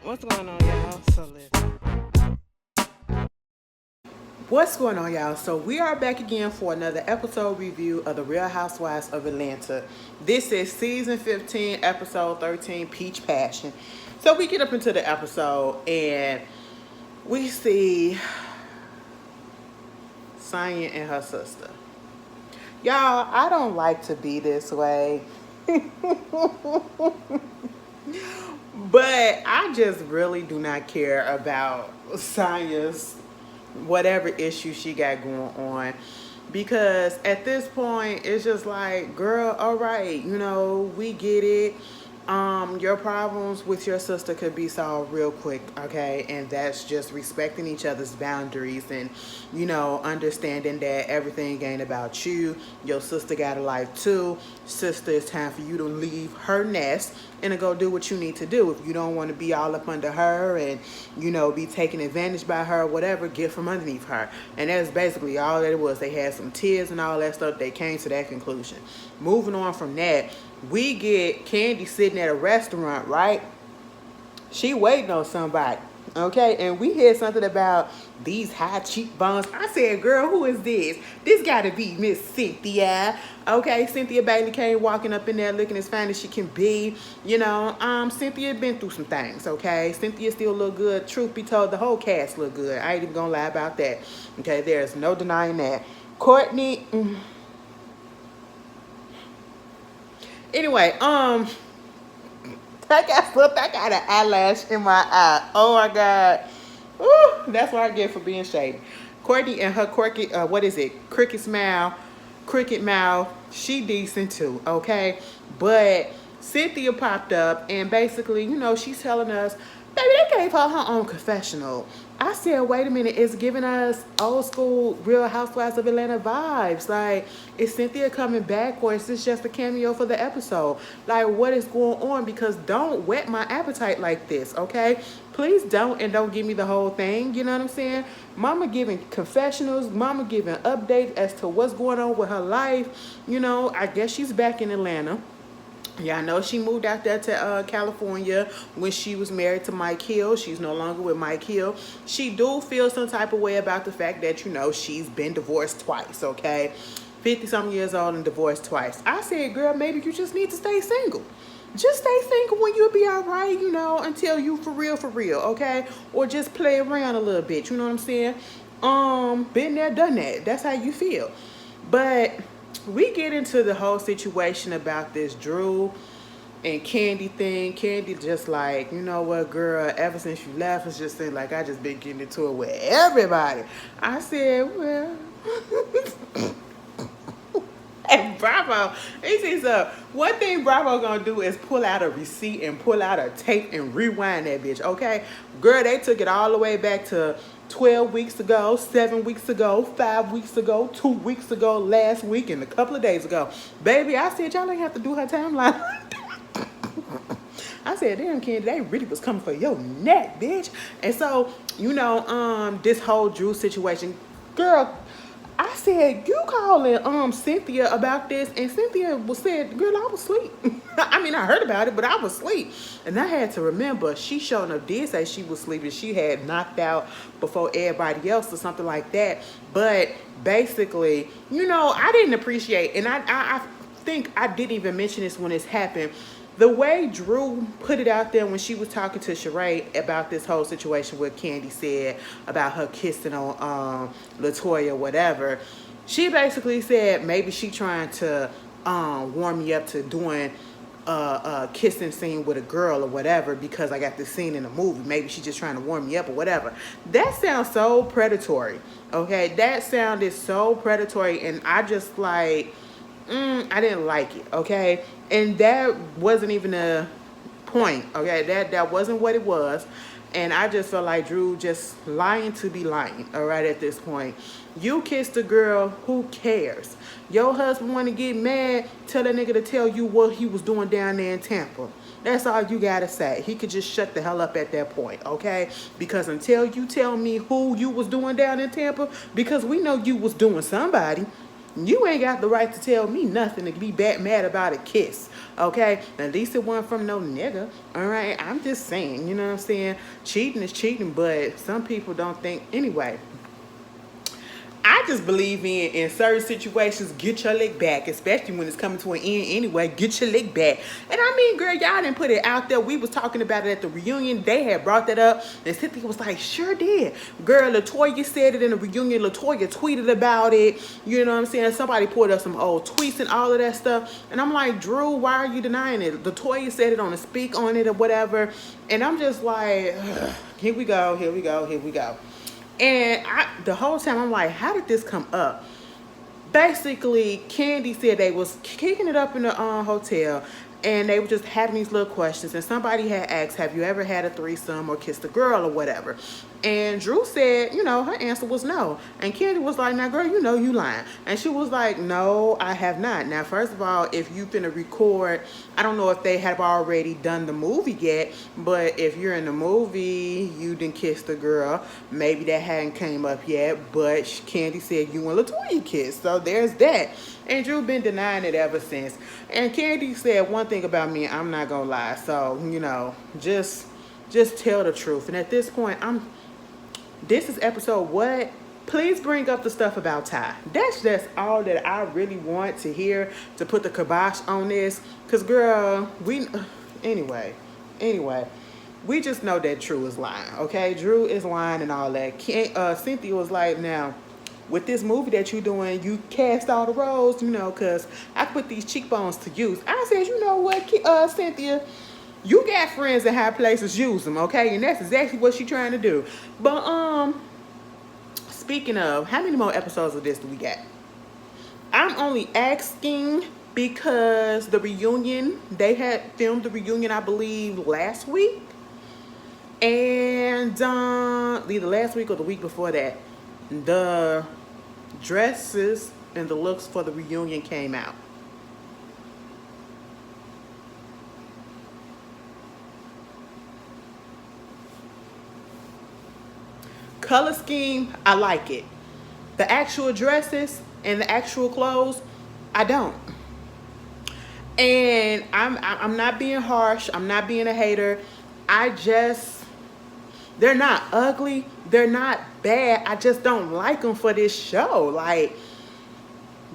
What's going on, y'all? What's going on, y'all? So we are back again for another episode review of the Real Housewives of Atlanta. This is season 15, episode 13, Peach Passion. So we get up into the episode and we see Sonya and her sister. Y'all, I don't like to be this way. But I just really do not care about Sonya's whatever issue she got going on, because at this point it's just like, girl, all right, we get it. Your problems with your sister could be solved real quick, okay? And that's just respecting each other's boundaries and, understanding that everything ain't about you. Your sister got a life too. Sister, it's time for you to leave her nest and to go do what you need to do. If you don't want to be all up under her and, be taken advantage by her or whatever, get from underneath her. And that's basically all that it was. They had some tears and all that stuff. They came to that conclusion. Moving on from that, we get Candy sitting at a restaurant, right? She waiting on somebody, okay? And we hear something about these high cheekbones. I said, girl, who is this? This got to be Miss Cynthia, okay? Cynthia Bailey came walking up in there looking as fine as she can be. Cynthia been through some things, okay? Cynthia still look good. Truth be told, the whole cast look good. I ain't even gonna lie about that, okay? There's no denying that. Courtney... Anyway, I got an eyelash in my eye. Oh my God. Ooh, that's what I get for being shady. Courtney and her quirky, cricket mouth, she decent too, okay? But Cynthia popped up and basically, she's telling us, baby, they gave her her own confessional. I said, wait a minute, it's giving us old school Real Housewives of Atlanta vibes. Like, is Cynthia coming back or is this just a cameo for the episode? Like, what is going on? Because don't whet my appetite like this, okay? Please don't, and don't give me the whole thing, you know what I'm saying? Mama giving confessionals, mama giving updates as to what's going on with her life. I guess she's back in Atlanta. Yeah, I know she moved out there to California when she was married to Mike Hill. She's no longer with Mike Hill. She do feel some type of way about the fact that, she's been divorced twice, okay? 50-something years old and divorced twice. I said, girl, maybe you just need to stay single. Just stay single when you'll be all right, until you for real, okay? Or just play around a little bit, you know what I'm saying? Been there, done that. That's how you feel. But... we get into the whole situation about this Drew and Candy thing. Candy just like, you know what, girl, ever since you left, it's just been like, I just been getting into it with everybody. I said, well, and Bravo, he says, one thing Bravo gonna do is pull out a receipt and pull out a tape and rewind that bitch, okay? Girl, they took it all the way back to 12 weeks ago, 7 weeks ago, 5 weeks ago, 2 weeks ago, last week, and a couple of days ago. Baby, I said, y'all ain't have to do her timeline. I said, damn, Candy, they really was coming for your neck, bitch. And so, this whole Drew situation, girl, I said, you calling Cynthia about this, and Cynthia said, girl, I was asleep. I mean, I heard about it, but I was asleep. And I had to remember, she showing up did say she was sleeping. She had knocked out before everybody else or something like that. But basically, I didn't appreciate, and I think I didn't even mention this when this happened, the way Drew put it out there when she was talking to Sheree about this whole situation, what Candy said about her kissing on LaToya, whatever. She basically said maybe she trying to warm me up to doing a kissing scene with a girl or whatever because I got this scene in the movie. Maybe she just trying to warm me up or whatever. That sounds so predatory, okay? That sounded so predatory, and I just like... I didn't like it, okay? And that wasn't even a point, okay? That wasn't what it was. And I just felt like Drew just lying to be lying, all right, at this point. You kissed a girl, who cares? Your husband want to get mad, tell that nigga to tell you what he was doing down there in Tampa. That's all you got to say. He could just shut the hell up at that point, okay? Because until you tell me who you was doing down in Tampa, because we know you was doing somebody, You ain't got the right to tell me nothing to be mad about a kiss. Okay? At least it wasn't from no nigga. Alright? I'm just saying, you know what I'm saying? Cheating is cheating, but some people don't think anyway. I just believe in certain situations, get your lick back, especially when it's coming to an end anyway. Get your lick back. And I mean, girl, y'all didn't put it out there. We was talking about it at the reunion. They had brought that up. And Cynthia was like, sure did. Girl, LaToya said it in the reunion. LaToya tweeted about it. You know what I'm saying? Somebody pulled up some old tweets and all of that stuff. And I'm like, Drew, why are you denying it? LaToya said it on the Speak on it or whatever. And I'm just like, ugh, here we go, here we go, here we go. And the whole time I'm like, how did this come up? Basically, Candy said they was kicking it up in the hotel, and they were just having these little questions. And somebody had asked, have you ever had a threesome or kissed a girl or whatever? And Drew said, you know, her answer was no. And Candy was like, now, girl, you know you lying. And she was like, no, I have not. Now, first of all, if you finna record, I don't know if they have already done the movie yet, but if you're in the movie, you didn't kiss the girl. Maybe that hadn't came up yet, but Candy said you and LaToya kissed. So there's that. And Drew been denying it ever since. And Candy said one thing about me, I'm not gonna lie. So, you know, just tell the truth. And at this point, this is episode what? Please bring up the stuff about Ty. That's just all that I really want to hear to put the kibosh on this. Because, girl, anyway, we just know that Drew is lying, okay? Drew is lying and all that. Cynthia was like, now, with this movie that you're doing, you cast all the roles, you know, because I put these cheekbones to use. I said, you know what, Cynthia? You got friends in high places, use them, okay? And that's exactly what she's trying to do. But, speaking of, how many more episodes of this do we got? I'm only asking because the reunion, they had filmed the reunion, I believe, last week. And, either last week or the week before that, the dresses and the looks for the reunion came out. Color scheme, I like it. The actual dresses and the actual clothes, I don't. And I'm not being harsh. I'm not being a hater. They're not ugly. They're not bad. I just don't like them for this show. Like,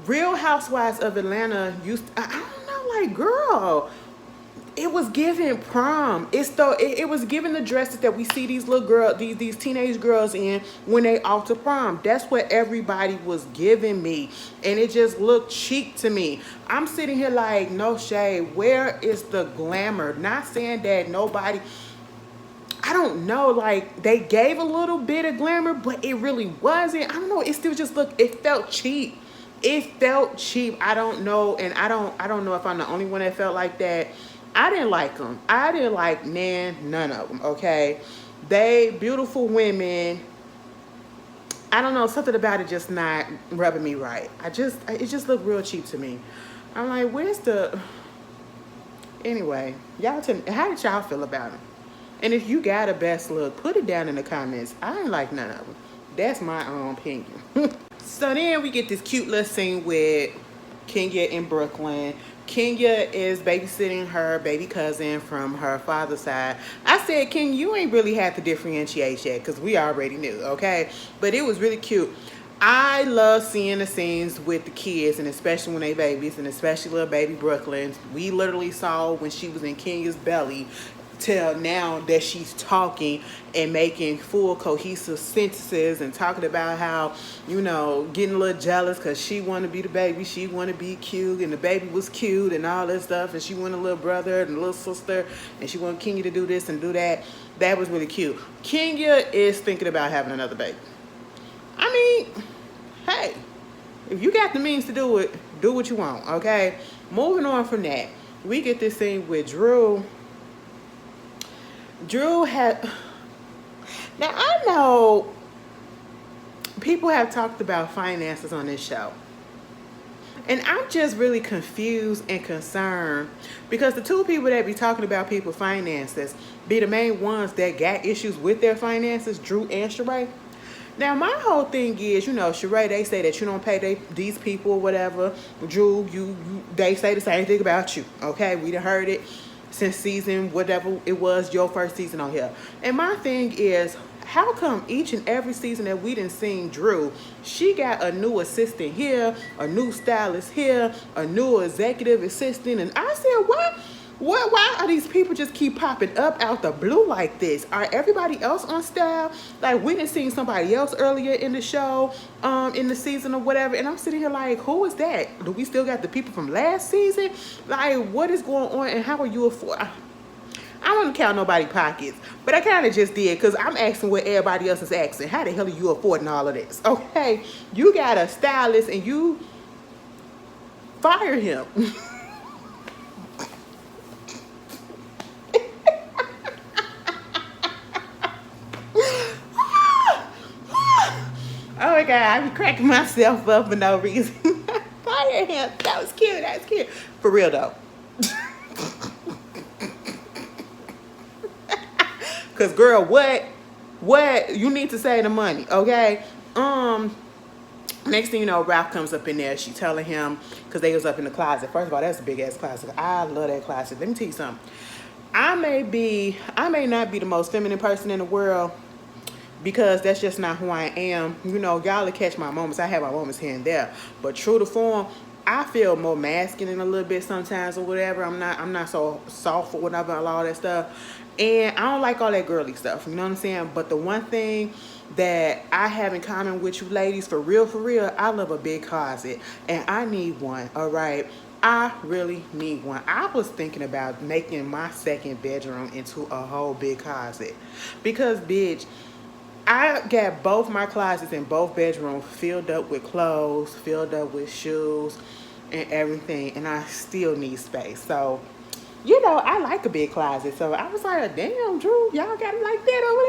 Real Housewives of Atlanta I don't know, like, girl, it was giving prom. It was giving the dresses that we see these little girls, these teenage girls in when they off to prom. That's what everybody was giving me. And it just looked cheap to me. I'm sitting here like, no shade. Where is the glamour? Not saying that nobody, I don't know, like, they gave a little bit of glamour, but it really wasn't. I don't know. It still just looked, it felt cheap. It felt cheap. I don't know. And I don't know if I'm the only one that felt like that. I didn't like them. I didn't like, none of them, okay? They, beautiful women. I don't know, something about it just not rubbing me right. It just looked real cheap to me. I'm like, where's the... Anyway, y'all tell me, how did y'all feel about them? And if you got a best look, put it down in the comments. I ain't like none of them. That's my own opinion. So then we get this cute little scene with Kenya in Brooklyn. Kenya is babysitting her baby cousin from her father's side. I said, Kenya, you ain't really had to differentiate yet because we already knew, okay? But it was really cute. I love seeing the scenes with the kids, and especially when they babies, and especially little baby Brooklyn. We literally saw when she was in Kenya's belly till now that she's talking and making full cohesive sentences and talking about how, you know, getting a little jealous because she wanted to be the baby, she wanted to be cute, and the baby was cute and all that stuff, and she wanted a little brother and a little sister, and she wanted Kenya to do this and do that. That was really cute. Kenya is thinking about having another baby. I mean, hey, if you got the means to do it, do what you want, okay? Moving on from that, we get this scene with Drew. Drew had... Now, I know people have talked about finances on this show. And I'm just really confused and concerned because the two people that be talking about people's finances be the main ones that got issues with their finances, Drew and Sheree. Now my whole thing is, Sheree, they say that you don't pay these people or whatever. Drew, they say the same thing about you. Okay, we done heard it since season whatever it was, your first season on here. And my thing is, how come each and every season that we done seen Drew, she got a new assistant here, a new stylist here, a new executive assistant, and I said, what? Why are these people just keep popping up out the blue like this? Are everybody else on staff? Like, we didn't see somebody else earlier in the show, in the season or whatever. And I'm sitting here like, who is that? Do we still got the people from last season? Like, what is going on and how are you afford? I don't want to count nobody's pockets, but I kind of just did because I'm asking what everybody else is asking. How the hell are you affording all of this? Okay, you got a stylist and you fire him. Oh my God, I be cracking myself up for no reason. Fire him. That was cute. That was cute. For real though. Cause girl, what you need to say the money, okay? Next thing you know, Ralph comes up in there. She telling him, because they was up in the closet. First of all, that's a big ass closet. I love that closet. Let me tell you something. I may not be the most feminine person in the world, because that's just not who I am. Y'all will catch my moments. I have my moments here and there. But true to form, I feel more masculine a little bit sometimes or whatever. I'm not so soft or whatever and all that stuff. And I don't like all that girly stuff. You know what I'm saying? But the one thing that I have in common with you ladies, for real, I love a big closet. And I need one, all right? I really need one. I was thinking about making my second bedroom into a whole big closet. Because, bitch, I got both my closets in both bedrooms filled up with clothes, filled up with shoes and everything, and I still need space. So, I like a big closet. So I was like, damn, Drew, y'all got it like that over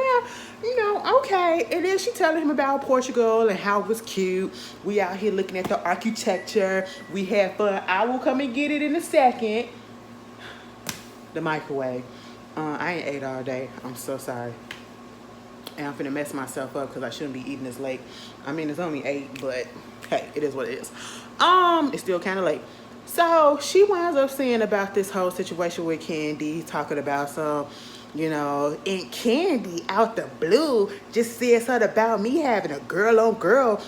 there. Okay. And then she telling him about Portugal and how it was cute. We out here looking at the architecture. We had fun. I will come and get it in a second. The microwave. I ain't ate all day. I'm so sorry. And I'm finna mess myself up because I shouldn't be eating this late. I mean, it's only 8, but hey, it is what it is. It's still kind of late. So she winds up saying about this whole situation with Candy, talking about some, and Candy out the blue just said something about me having a girl-on-girl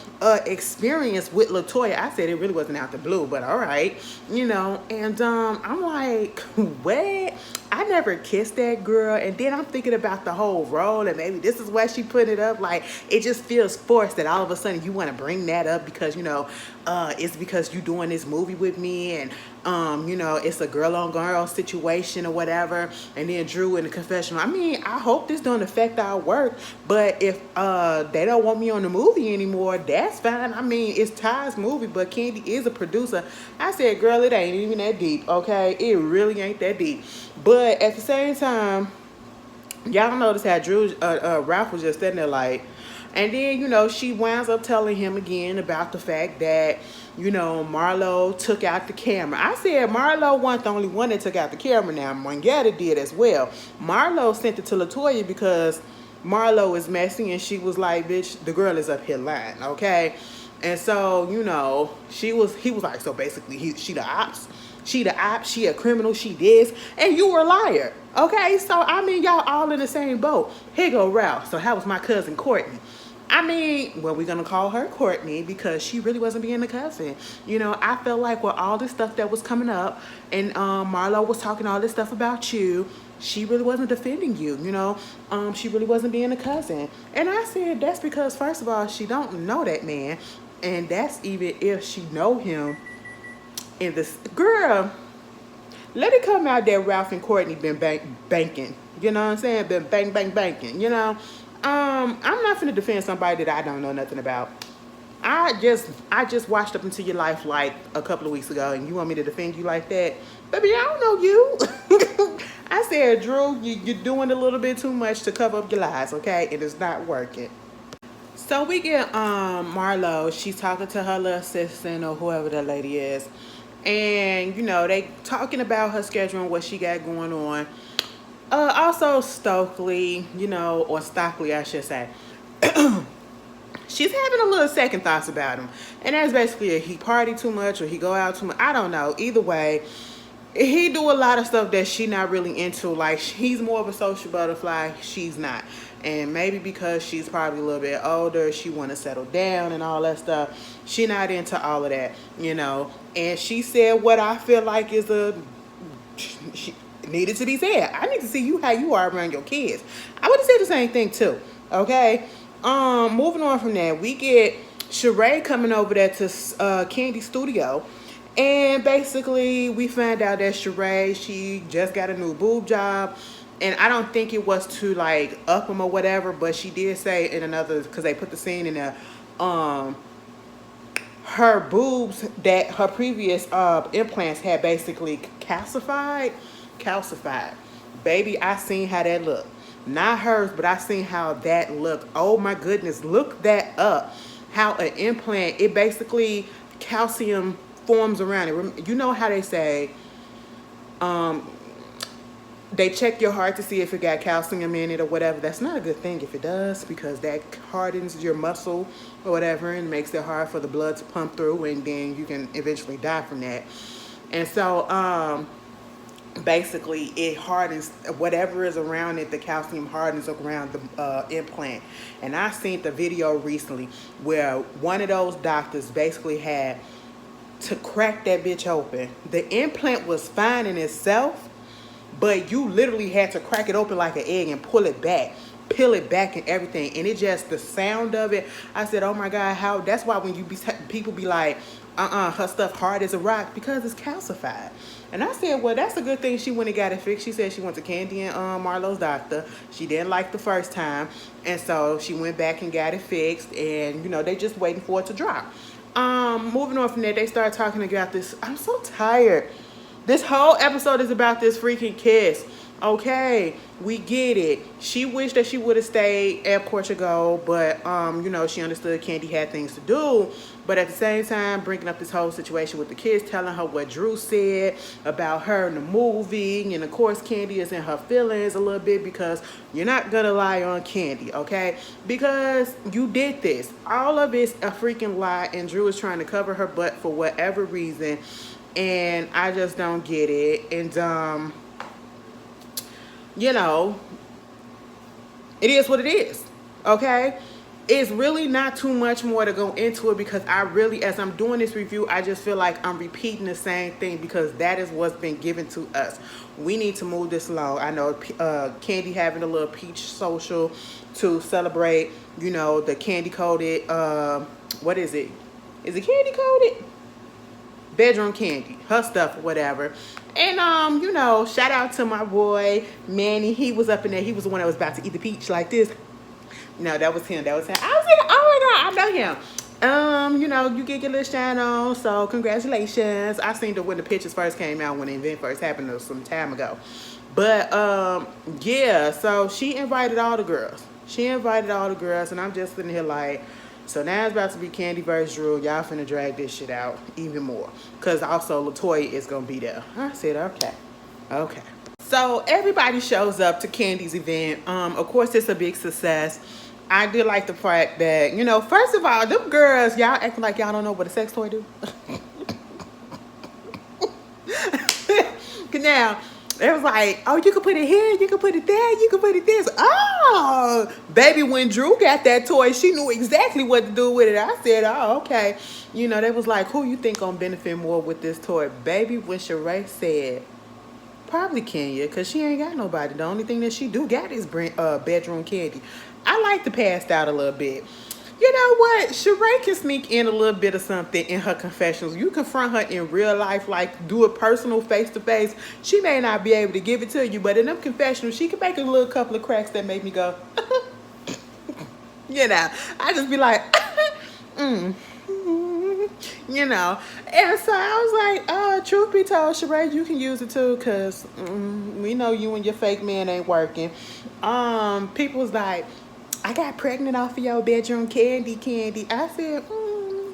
experience with LaToya. I said it really wasn't out the blue, but all right, and I'm like, what? I never kissed that girl. And then I'm thinking about the whole role, and maybe this is why she put it up. Like, it just feels forced that all of a sudden you want to bring that up because, it's because you doing this movie with me, and it's a girl on girl situation or whatever. And then Drew in the confessional. I mean, I hope this don't affect our work, but if they don't want me on the movie anymore, that's fine. I mean, it's Ty's movie, but Candy is a producer. I said, girl, it ain't even that deep, okay? It really ain't that deep. But at the same time, y'all notice how Ralph was just sitting there like, and then, she winds up telling him again about the fact that, Marlo took out the camera. I said Marlo wasn't the only one that took out the camera. Now, Mangetta did as well. Marlo sent it to LaToya because Marlo is messy, and she was like, bitch, the girl is up here lying, okay? And so, he was like, so basically, she the ops. She the op, she a criminal, she this, and you were a liar. Okay, so I mean, y'all all in the same boat. Here go Ralph. So how was my cousin Courtney? I mean, well, we're gonna call her Courtney because she really wasn't being the cousin. I felt like with all this stuff that was coming up, and Marlo was talking all this stuff about you, she really wasn't defending you. She really wasn't being a cousin. And I said that's because, first of all, she don't know that man, and that's even if she know him. And this girl, let it come out that Ralph and Courtney been banking. You know what I'm saying? Been banking. I'm not finna defend somebody that I don't know nothing about. I just watched Up Into Your Life like a couple of weeks ago, and you want me to defend you like that? Baby, I don't know you. I said, Drew, you're doing a little bit too much to cover up your lies, okay? It is not working. So we get Marlo. She's talking to her little assistant or whoever that lady is. And, they talking about her schedule and what she got going on. Also Stokely, or Stockley, I should say. she's having a little second thoughts about him. And that's basically he party too much or he go out too much. I don't know. Either way, he do a lot of stuff that she not really into. Like, he's more of a social butterfly. She's not. And maybe because she's probably a little bit older, she want to settle down and all that stuff. She not into all of that, you know. And she said what I feel like is she needed to be said. I need to see you how you are around your kids. I would have said the same thing too. Okay. Moving on from that, we get Sheree coming over there to Candy's studio. And basically, we find out that Sheree, she just got a new boob job. And I don't think it was to, like, up them or whatever. But she did say in another, because they put the scene in there, her boobs that her previous implants had basically calcified. Baby, I seen how that looked. Not hers, but I seen how that looked. Oh, my goodness. Look that up. How an implant, it basically calcium forms around it. You know how they say they check your heart to see if it got calcium in it or whatever. That's not a good thing if it does, because that hardens your muscle or whatever and makes it hard for the blood to pump through, and then you can eventually die from that. And so basically it hardens whatever is around it. The calcium hardens around the implant. And I seen the video recently where one of those doctors basically had to crack that bitch open. The implant was fine in itself, but you literally had to crack it open like an egg and pull it back, peel it back and everything. And it just, the sound of it, I said, oh my God, how, that's why when people be like, her stuff hard as a rock, because it's calcified. And I said, well, that's a good thing she went and got it fixed. She said she went to Candy and Marlo's doctor. She didn't like the first time. And so she went back and got it fixed. And, you know, they just waiting for it to drop. Moving on from there, they started talking about this. I'm so tired. This whole episode is about this freaking kiss. Okay, we get it. She wished that she would have stayed at Portugal, but you know, she understood Candy had things to do. But at the same time, bringing up this whole situation with the kids, telling her what Drew said about her in the movie. And of course, Candy is in her feelings a little bit, because you're not gonna lie on Candy, okay? Because you did this. All of it's a freaking lie, and Drew is trying to cover her butt for whatever reason. And I just don't get it. And you know, it is what it is, okay? It's really not too much more to go into it, because I really, as I'm doing this review, I just feel like I'm repeating the same thing, because that is what's been given to us. We need to move this along. I know Candy having a little peach social to celebrate, you know, the candy-coated, what is it? Is it candy-coated? Bedroom candy, her stuff, whatever. And you know, shout out to my boy Manny. He was up in there. He was the one that was about to eat the peach like this. No, that was him. That was him. I was like, oh my God, I know him. You know, you get your little shine on, so congratulations. I seen it when the pictures first came out, when the event first happened some time ago. But yeah, so she invited all the girls. And I'm just sitting here like, so now it's about to be Candy versus Drew. Y'all finna drag this shit out even more. Because also LaToya is going to be there. I said, okay. So everybody shows up to Candy's event. Of course, it's a big success. I did like the fact that, you know, first of all, them girls, y'all acting like y'all don't know what a sex toy do. Now, it was like, oh, you can put it here, you can put it there, you can put it this. Oh, baby, when Drew got that toy, she knew exactly what to do with it. I said, oh, okay. You know, they was like, who you think gonna benefit more with this toy? Baby, when Sheree said, probably Kenya, because she ain't got nobody. The only thing that she do got is bedroom candy. I like to pass out a little bit. You know what? Sheree can sneak in a little bit of something in her confessionals. You confront her in real life, like do a personal face-to-face. She may not be able to give it to you, but in them confessionals, she can make a little couple of cracks that make me go, you know. I just be like, you know. And so I was like, truth be told, Sheree, you can use it too, because we know you and your fake man ain't working. People was like, I got pregnant off of your bedroom candy. I said,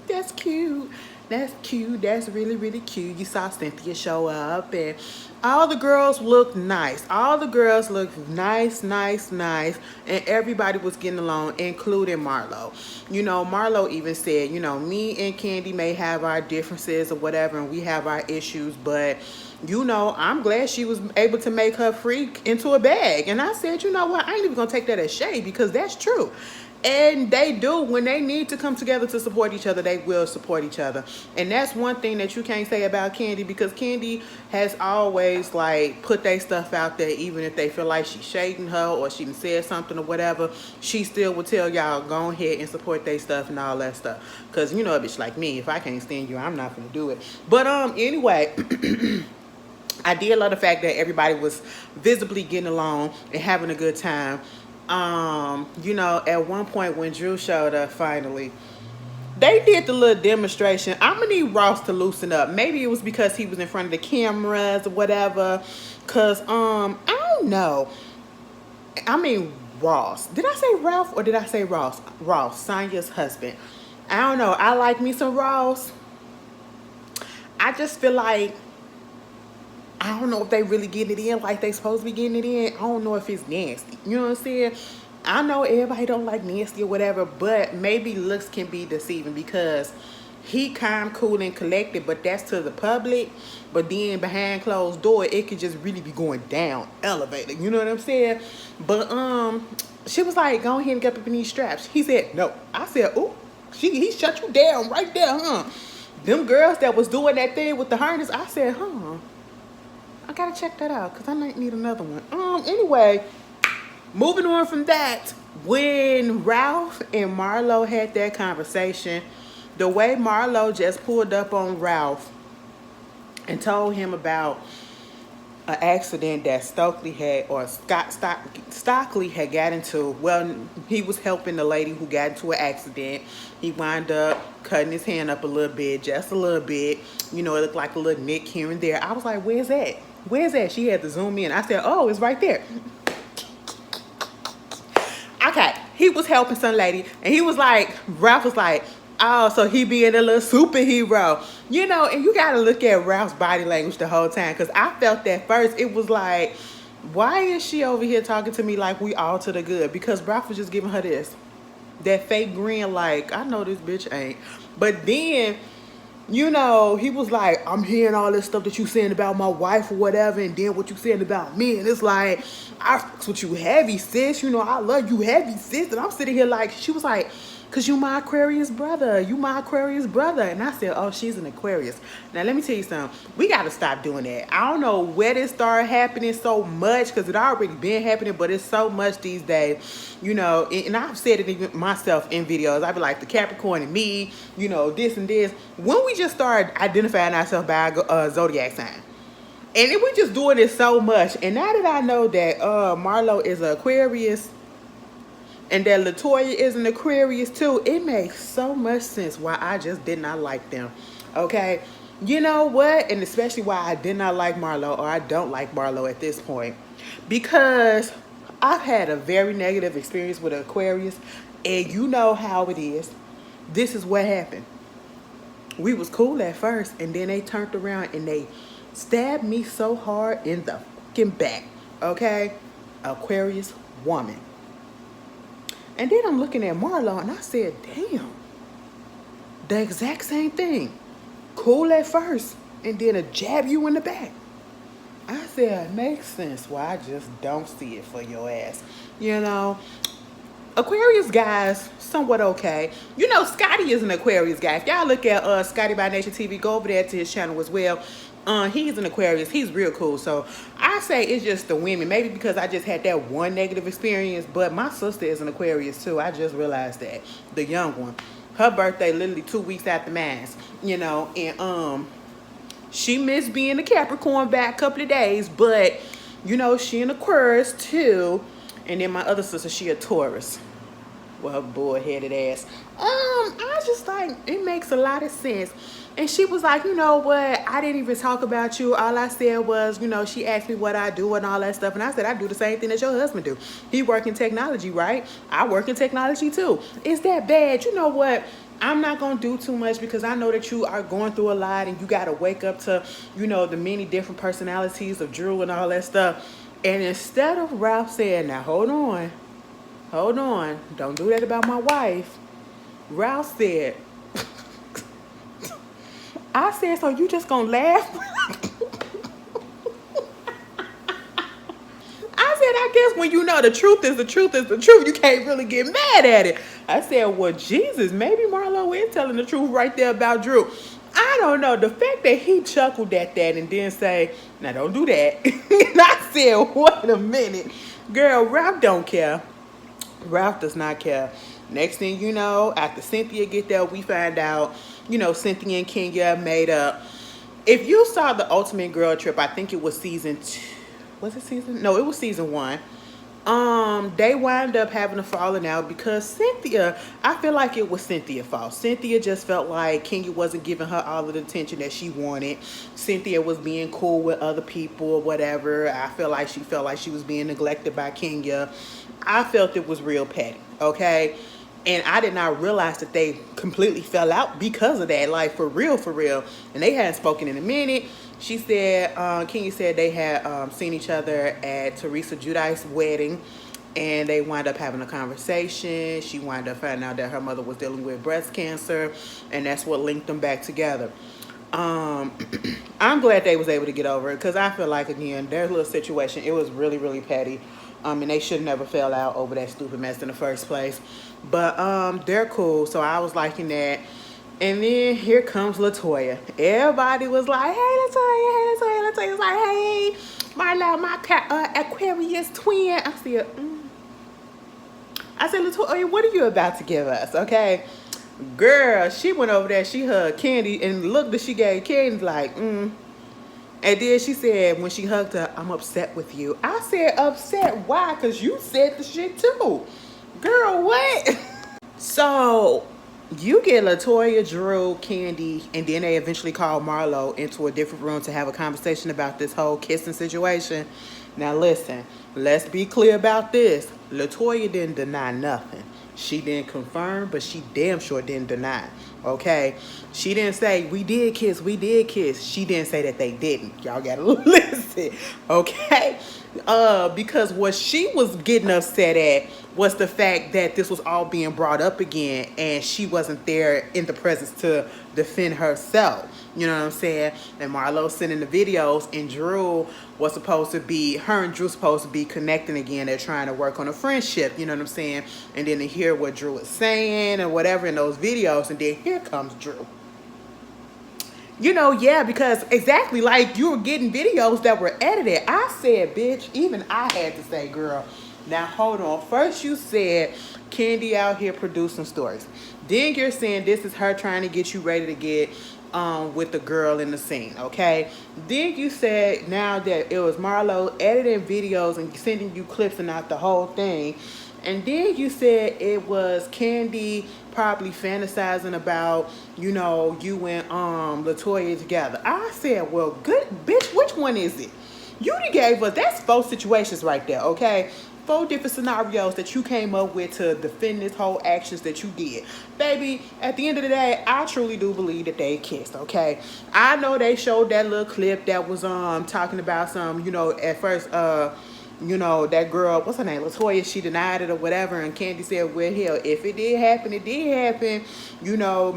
that's cute. That's cute. That's really, really cute. You saw Cynthia show up, and all the girls looked nice. All the girls looked nice, nice, nice, and everybody was getting along, including Marlo. You know, Marlo even said, you know, me and Candy may have our differences or whatever, and we have our issues, but you know, I'm glad she was able to make her freak into a bag. And I said, you know what, I ain't even gonna take that as shade, because that's true. And they do. When they need to come together to support each other, they will support each other. And that's one thing that you can't say about Candy, because Candy has always like put their stuff out there. Even if they feel like she's shading her or she done said something or whatever, she still will tell y'all go ahead and support their stuff and all that stuff. Because you know a bitch like me, if I can't stand you, I'm not gonna do it. But anyway, I did love the fact that everybody was visibly getting along and having a good time. You know, at one point when Drew showed up finally, they did the little demonstration. I'm gonna need Ross to loosen up. Maybe it was because he was in front of the cameras or whatever. Cause I don't know. I mean Ross. Did I say Ralph or did I say Ross? Ross, Sonya's husband. I don't know. I like me some Ross. I just feel like I don't know if they really getting it in like they supposed to be getting it in. I don't know if it's nasty. You know what I'm saying? I know everybody don't like nasty or whatever, but maybe looks can be deceiving, because he calm, cool, and collected, but that's to the public. But then behind closed door, it could just really be going down, elevated. You know what I'm saying? But she was like, go ahead and get up in these straps. He said, no. I said, oh, he shut you down right there, huh? Them girls that was doing that thing with the harness, I said, huh. I gotta check that out, because I might need another one. Anyway, moving on from that, when Ralph and Marlo had that conversation, the way Marlo just pulled up on Ralph and told him about an accident that Stokely had, or Stockley had got into. Well, he was helping the lady who got into an accident. He wound up cutting his hand up a little bit, just a little bit. You know, it looked like a little nick here and there. I was like, where's that? Where's that? She had to zoom in. I said, oh, it's right there. Okay, he was helping some lady, and he was like, Ralph was like, oh, so he being a little superhero. You know, and you got to look at Ralph's body language the whole time, because I felt that first. It was like, why is she over here talking to me like we all to the good? Because Ralph was just giving her this, that fake grin like, I know this bitch ain't. But then, you know, he was like, I'm hearing all this stuff that you saying about my wife or whatever, and then what you saying about me. And it's like, I fucks with you heavy, sis. You know, I love you heavy, sis. And I'm sitting here like, she was like, because you my Aquarius brother. You my Aquarius brother. And I said, oh, she's an Aquarius. Now, let me tell you something. We got to stop doing that. I don't know where this started happening so much, because it already been happening, but it's so much these days. You know, and I've said it even myself in videos. I be like, the Capricorn and me, you know, this and this. When we just start identifying ourselves by a zodiac sign. And we just doing it so much. And now that I know that Marlo is an Aquarius, and that Latoya is an Aquarius too, it makes so much sense why I just did not like them. Okay? You know what? And especially why I did not like Marlo, or I don't like Marlo at this point. Because I've had a very negative experience with an Aquarius, and you know how it is. This is what happened. We was cool at first, and then they turned around and they stabbed me so hard in the fucking back. Okay? Aquarius woman. And then I'm looking at Marlo, and I said, damn, the exact same thing. Cool at first, and then a jab you in the back. I said, it makes sense why I just don't see it for your ass. You know, Aquarius guys, somewhat okay. You know, Scotty is an Aquarius guy. If y'all look at Scotty by Nation TV, go over there to his channel as well. He's an Aquarius. He's real cool. So I say it's just the women. Maybe because I just had that one negative experience. But my sister is an Aquarius too. I just realized that. The young one. Her birthday literally 2 weeks after mine. You know. And she missed being a Capricorn back a couple of days. But, you know, she an Aquarius too. And then my other sister, she a Taurus. Well, her bull-headed ass. I was just like, it makes a lot of sense. And she was like, you know what? I didn't even talk about you. All I said was, you know, she asked me what I do and all that stuff. And I said, I do the same thing that your husband do. He work in technology, right? I work in technology too. Is that bad? You know what? I'm not going to do too much because I know that you are going through a lot and you got to wake up to, the many different personalities of Drew and all that stuff. And instead of Ralph saying, now hold on, don't do that about my wife, Ralph said, I said, so you just going to laugh? I said, I guess when you know the truth is the truth is the truth, you can't really get mad at it. I said, well, Jesus, maybe Marlo is telling the truth right there about Drew. I don't know. The fact that he chuckled at that and then say, now don't do that. And I said, wait a minute. Girl, Ralph don't care. Ralph does not care. Next thing you know, after Cynthia get there, we find out, Cynthia and Kenya made up. If you saw the Ultimate Girl Trip, I think it was season 2. Was it season? No, it was season 1. They wind up having a falling out because Cynthia, I feel like it was Cynthia's fault. Cynthia just felt like Kenya wasn't giving her all of the attention that she wanted. Cynthia was being cool with other people or whatever. I feel like she felt like she was being neglected by Kenya. I felt it was real petty, okay? And I did not realize that they completely fell out because of that, like for real, for real. And they hadn't spoken in a minute. She said, Kenya said they had seen each other at Teresa Giudice's wedding, and they wound up having a conversation. She wound up finding out that her mother was dealing with breast cancer, and that's what linked them back together. I'm glad they was able to get over it because I feel like, again, their little situation, it was really, really petty. And they should never fell out over that stupid mess in the first place. But they're cool, so I was liking that. And then here comes LaToya. Everybody was like, hey, LaToya, hey, LaToya. LaToya's like, hey, my Aquarius twin. I said, LaToya, what are you about to give us, okay? Girl, she went over there, she hugged Candy, and look that she gave Candy like, And then she said, when she hugged her, I'm upset with you. I said, upset? Why? Because you said the shit too. Girl, what? So you get LaToya, Drew, Candy, and then they eventually call Marlo into a different room to have a conversation about this whole kissing situation. Now listen, let's be clear about this. LaToya didn't deny nothing. She didn't confirm, but she damn sure didn't deny. Okay? She didn't say, we did kiss, we did kiss. She didn't say that they didn't. Y'all gotta listen. Okay? Because what she was getting upset at was the fact that this was all being brought up again and she wasn't there in the presence to defend herself. You know what I'm saying? And Marlo sending the videos, and Drew was supposed to be, her and Drew supposed to be connecting again. They're trying to work on a friendship, you know what I'm saying? And then to hear what Drew was saying or whatever in those videos, and then here comes Drew. Yeah, because exactly like you were getting videos that were edited. I said, bitch, even I had to say, girl, now hold on. First you said Candy out here producing stories. Then you're saying this is her trying to get you ready to get with the girl in the scene, okay? Then you said now that it was Marlo editing videos and sending you clips and not the whole thing. And then you said it was Candy probably fantasizing about, you and LaToya together. I said, well, good, bitch, which one is it? You done gave us, that's 4 situations right there, okay? 4 different scenarios that you came up with to defend this whole actions that you did. Baby, at the end of the day, I truly do believe that they kissed, okay? I know they showed that little clip that was talking about some, at first, that girl, what's her name, LaToya, she denied it or whatever, and Candy said, well, hell, if it did happen, it did happen.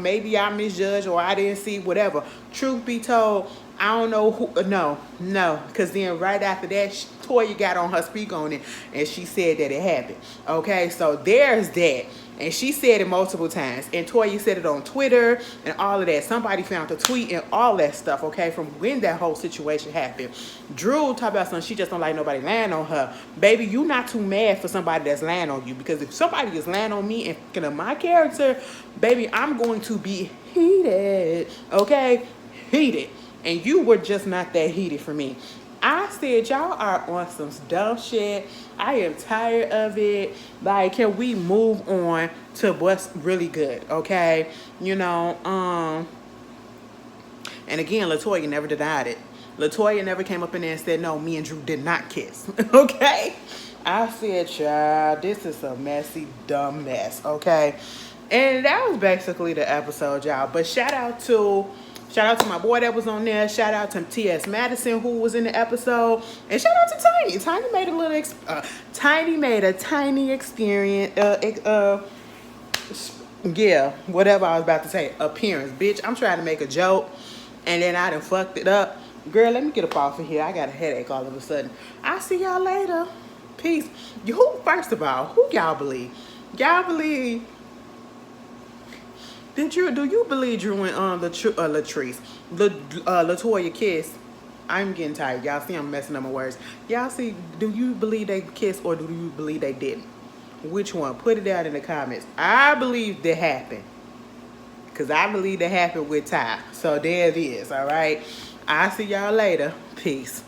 Maybe I misjudged or I didn't see, whatever. Truth be told, I don't know who, no, because then right after that, Toya got on her speak on it, and she said that it happened. Okay, so there's that. And she said it multiple times. And Toya said it on Twitter and all of that. Somebody found the tweet and all that stuff, okay, from when that whole situation happened. Drew talked about something, she just don't like nobody lying on her. Baby, you not too mad for somebody that's lying on you. Because if somebody is lying on me and thinking of my character, baby, I'm going to be heated, okay? Heated. And you were just not that heated for me. I said, y'all are on some dumb shit. I am tired of it. Like, can we move on to what's really good, okay? And again, LaToya never denied it. LaToya never came up in there and said, no, me and Drew did not kiss, okay? I said, child, this is a messy, dumb mess, okay? And that was basically the episode, y'all. But shout out to my boy that was on there. Shout out to T.S. Madison who was in the episode, and shout out to Tiny. Tiny made a tiny experience. Yeah, whatever I was about to say. Appearance, bitch. I'm trying to make a joke, and then I done fucked it up. Girl, let me get up off of here. I got a headache all of a sudden. I'll see y'all later. Peace. First of all, who y'all believe? Y'all believe? Do you believe Drew and Latrice, Latoya kissed? I'm getting tired. Y'all see I'm messing up my words. Y'all see? Do you believe they kissed or do you believe they didn't? Which one? Put it down in the comments. I believe that happened. Because I believe that happened with Ty. So there it is, all right? I'll see y'all later. Peace.